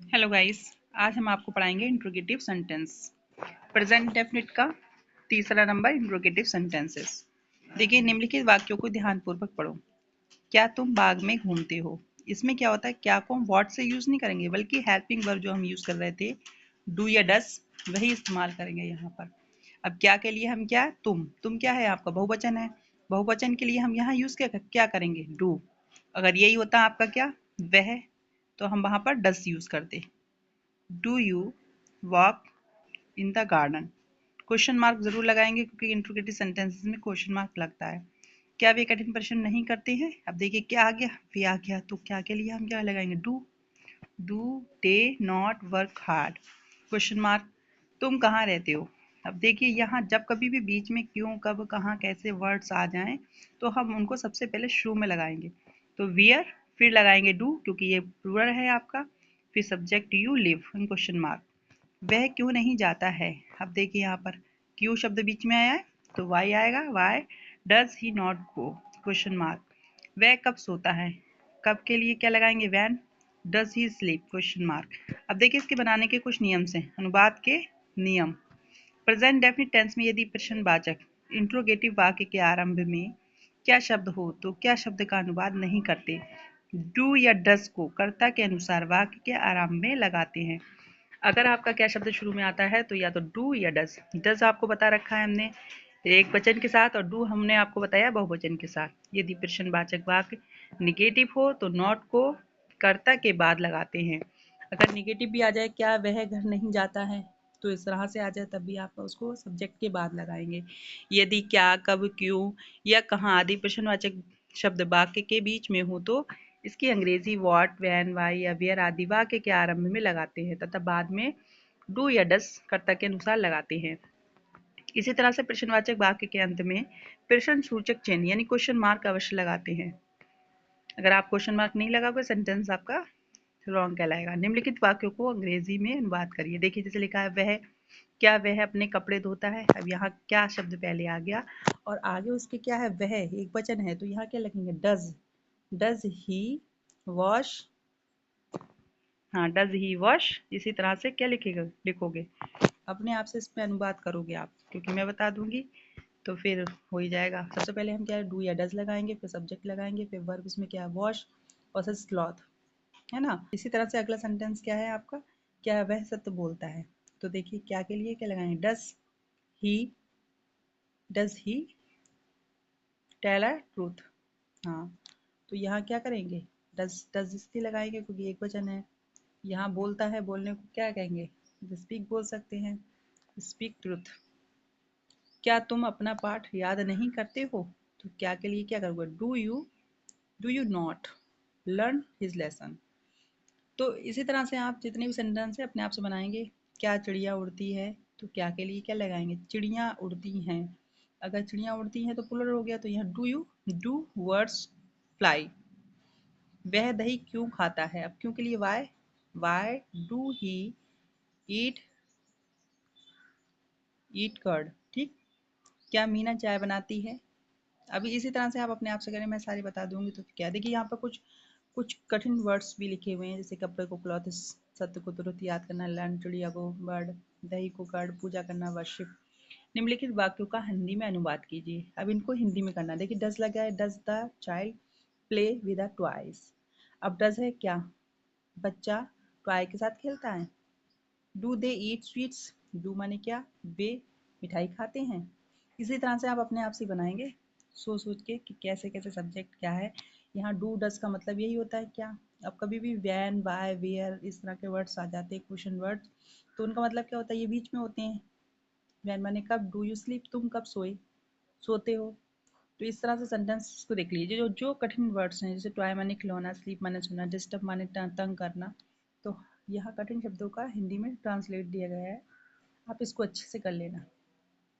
Hello guys, आज हम आपको पढ़ाएंगे इंट्रोगेटिव सेंटेंस। प्रेजेंट डेफिनिट का तीसरा नंबर इंट्रोगेटिव सेंटेंसेस। देखिए, निम्नलिखित वाक्यों को ध्यानपूर्वक पढ़ो। क्या तुम बाग में घूमते हो? इसमें क्या होता है, क्या को हम व्हाट से यूज नहीं करेंगे बल्कि हेल्पिंग वर्ब जो हम यूज कर रहे थे डू या डस वही इस्तेमाल करेंगे यहाँ पर। अब क्या के लिए हम क्या, तुम क्या है, आपका बहुवचन है। बहुवचन के लिए हम यहाँ यूज क्या करेंगे, डू। अगर यही होता आपका क्या, वह, तो हम वहां पर डस यूज करते। Do you walk in the garden? Question mark जरूर लगाएंगे क्योंकि इंट्रोगेटिव सेंटेंसेस में क्वेश्चन मार्क लगता है। क्या वे कठिन प्रश्न नहीं करते हैं? अब देखिए क्या आ गया, वे आ गया, तो क्या के लिए हम क्या लगाएंगे, do. Do they not work hard? Question mark. तुम कहाँ रहते हो? अब देखिए यहाँ जब कभी भी बीच में क्यों, कब, कहाँ, कैसे वर्ड्स आ जाएं तो हम उनको सबसे पहले शुरू में लगाएंगे। तो वियर, फिर लगाएंगे डू क्योंकि ये प्लूरल है आपका, फिर subject you live in question mark. वह क्यों नहीं जाता है? अब देखिए यहाँ पर क्यों शब्द बीच में आया है तो वाई आएगा, why does he not go question mark. वह कब सोता है? कब के लिए क्या लगाएंगे, van does he sleep question mark. अब देखिए इसके बनाने के कुछ नियम से, अनुवाद के नियम। प्रेजेंट डेफिनिट टेंस में यदि प्रश्नवाचक इंट्रोगेटिव वाक्य के आरंभ में क्या शब्द हो तो क्या शब्द का अनुवाद नहीं करते, डू या डस को कर्ता के अनुसार वाक्य के आरंभ में लगाते हैं। अगर आपका क्या शब्द शुरू में आता है तो या तो डू या डज। डज आपको बता रखा है हमने एक वचन के साथ और डू हमने आपको बताया बहुवचन के साथ। यदि प्रश्नवाचक वाक्य निगेटिव हो तो नॉट को कर्ता के बाद लगाते हैं। अगर निगेटिव भी आ जाए, क्या वह घर नहीं जाता है, तो इस तरह से आ जाए तब भी आप उसको सब्जेक्ट के बाद लगाएंगे। यदि क्या, कब, क्यों या कहाँ आदि प्रश्नवाचक शब्द वाक्य के बीच में हो तो इसकी अंग्रेजी व्हाट, व्हेन, व्हाई या वेयर आदि वाक्य के आरंभ में लगाते हैं तथा बाद में डू या डस कर्ता के अनुसार लगाते हैं। इसी तरह से प्रश्नवाचक वाक्य के अंत में प्रश्न सूचक चिन्ह यानी क्वेश्चन मार्क अवश्य लगाते हैं। अगर आप क्वेश्चन मार्क नहीं लगाओगे सेंटेंस आपका रॉन्ग कहलाएगा। निम्नलिखित वाक्यों को अंग्रेजी में अनुवाद करिए। देखिए जैसे लिखा है, वह क्या वह अपने कपड़े धोता है? अब यहाँ क्या शब्द पहले आ गया और आगे उसके क्या है, वह एक वचन है तो यहाँ क्या लिखेंगे, डज ही वॉश। हाँ, डज ही वॉश। इसी तरह से क्या लिखोगे, अपने आप से इसमें अनुवाद करोगे आप क्योंकि मैं बता दूंगी तो फिर हो ही जाएगा। सबसे पहले हम क्या है, डू या डज लगाएंगे, फिर सब्जेक्ट लगाएंगे, फिर वर्ब इसमें क्या है, वॉश और सच क्लॉथ, है ना। इसी तरह से अगला सेंटेंस क्या है आपका, क्या है, वह सत्य बोलता है। तो देखिए क्या के लिए क्या लगाएंगे, he does he tell a truth. हाँ, तो यहाँ क्या करेंगे, डज डज इसलिए लगाएंगे क्योंकि एक वचन है। यहाँ बोलता है, बोलने को क्या कहेंगे, स्पीक बोल सकते हैं, स्पीक ट्रूथ। क्या तुम अपना पाठ याद नहीं करते हो? तो क्या के लिए क्या करोगे, do you not learn his lesson. तो इसी तरह से आप जितने भी सेंटेंस है अपने आप से बनाएंगे। क्या चिड़िया उड़ती है? तो क्या के लिए क्या लगाएंगे, चिड़िया उड़ती हैं। अगर चिड़िया उड़ती हैं तो प्लुरल हो गया तो यहाँ डू वर्ड्स फ्लाई। वह दही क्यों खाता है? अब क्यों के लिए why do he eat curd. ठीक। क्या मीना चाय बनाती है? अभी इसी तरह से आप अपने आप से करें, मैं सारी बता दूंगी। तो क्या देखिए यहाँ पर कुछ कुछ कठिन वर्ड्स भी लिखे हुए हैं जैसे कपड़े को क्लॉथ, सत्य को तुरंत याद करना, लर्न चिड़िया को बर्ड, दही को कर्ड, पूजा करना वर्शिप। निम्नलिखित वाक्यों का हिंदी में अनुवाद कीजिए। अब इनको हिंदी में करना। देखिए डज लगा है, does the child play with the toys. अब डज है क्या, बच्चा टॉय के साथ खेलता है। Do they eat sweets, do माने क्या, वे मिठाई खाते हैं। इसी तरह से आप अपने आप से बनाएंगे सोच के कि कैसे कैसे सब्जेक्ट क्या है। यहाँ डू डस का मतलब यही होता है क्या। अब कभी भी वैन, बाय, वेयर इस तरह के वर्ड्स आ जाते हैं क्वेश्चन वर्ड्स, तो उनका मतलब क्या होता है, ये बीच में होते हैं। वैन माने कब, डू यू स्लीप तुम कब सोते हो। तो इस तरह से सेंटेंस को देख लीजिए। जो जो कठिन वर्ड्स हैं जैसे टॉय माने खिलौना, स्लीप माने सोना, डिस्टर्ब माने तंग करना, तो यहाँ कठिन शब्दों का हिंदी में ट्रांसलेट दिया गया है, आप इसको अच्छे से कर लेना।